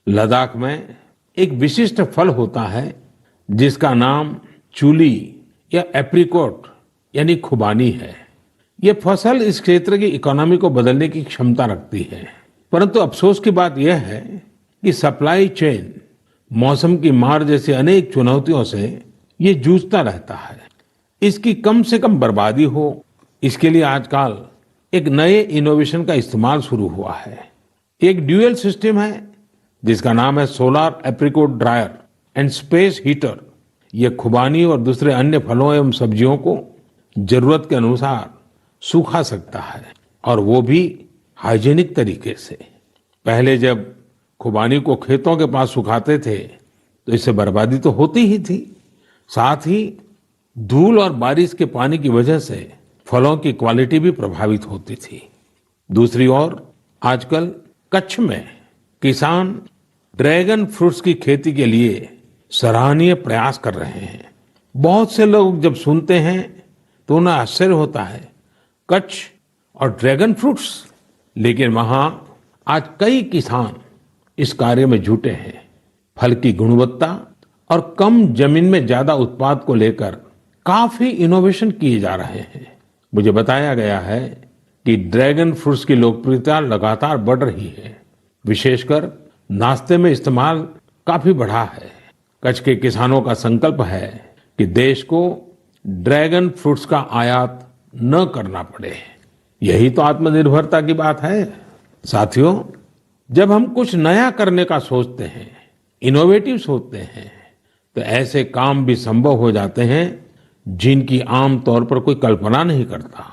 लद्दाख में एक विशिष्ट फल होता है जिसका नाम चूली या एप्रिकॉट यानी खुबानी है। ये फसल इस क्षेत्र की इकोनॉमी को बदलने की क्षमता रखती है। परंतु अफसोस की बात यह है कि सप्लाई चेन, मौसम की मार जैसी अनेक चुनौतियों से ये जूझता रहता है। इसकी कम से कम बर्बादी हो, इसके लिए आजकल एक नए इनोवेशन का इस्तेमाल शुरू हुआ है। एक ड्यूअल सिस्टम है जिसका नाम है solar apricot dryer and space heater. ये खुबानी और दूसरे अन्य फलों एवं सब्जियों को जरूरत के अनुसार सूखा सकता है, और वो भी हाइजीनिक तरीके से। पहले जब खुबानी को खेतों के पास सुखाते थे तो इससे बर्बादी तो होती ही थी, साथ ही धूल और बारिश के पानी की वजह से फलों की क्वालिटी भी प्रभावित होती थी। दूसरी ओर आजकल कच्छ में किसान ड्रैगन फ्रूट्स की खेती के लिए सराहनीय प्रयास कर रहे हैं। बहुत से लोग जब सुनते हैं तो उन्हें आश्चर्य होता है, कच्छ और ड्रैगन फ्रूट्स, लेकिन वहां आज कई किसान इस कार्य में जुटे हैं। फल की गुणवत्ता और कम जमीन में ज्यादा उत्पाद को लेकर काफी इनोवेशन किए जा रहे हैं। मुझे बताया गया है कि ड्रैगन फ्रूट्स की लोकप्रियता लगातार बढ़ रही है, विशेषकर नाश्ते में इस्तेमाल काफी बढ़ा है। कच्छ के किसानों का संकल्प है कि देश को ड्रैगन फ्रूट्स का आयात न करना पड़े। यही तो आत्मनिर्भरता की बात है। साथियों, जब हम कुछ नया करने का सोचते हैं, इनोवेटिव सोचते हैं, तो ऐसे काम भी संभव हो जाते हैं जिनकी आम तौर पर कोई कल्पना नहीं करता।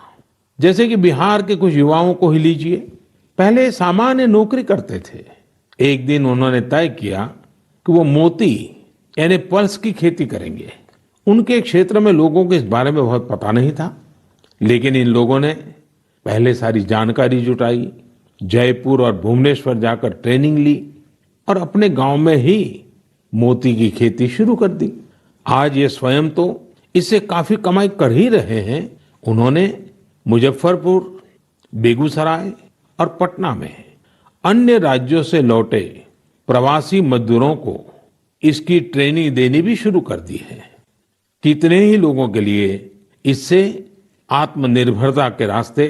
जैसे कि बिहार के कुछ युवाओं को ही लीजिए। पहले सामान्य नौकरी करते थे। एक दिन उन्होंने तय किया कि वो मोती यानी पर्ल्स की खेती करेंगे। उनके क्षेत्र में लोगों को इस बारे में बहुत पता नहीं था, लेकिन इन लोगों ने पहले सारी जानकारी जुटाई, जयपुर और भुवनेश्वर जाकर ट्रेनिंग ली और अपने गांव में ही मोती की खेती शुरू कर दी। आज ये स्वयं तो इससे काफी कमाई कर ही रहे हैं। उन्होंने मुजफ्फरपुर, बेगूसराय और पटना में अन्य राज्यों से लौटे प्रवासी मजदूरों को इसकी ट्रेनिंग देनी भी शुरू कर दी है। कितने ही लोगों के लिए इससे आत्मनिर्भरता के रास्ते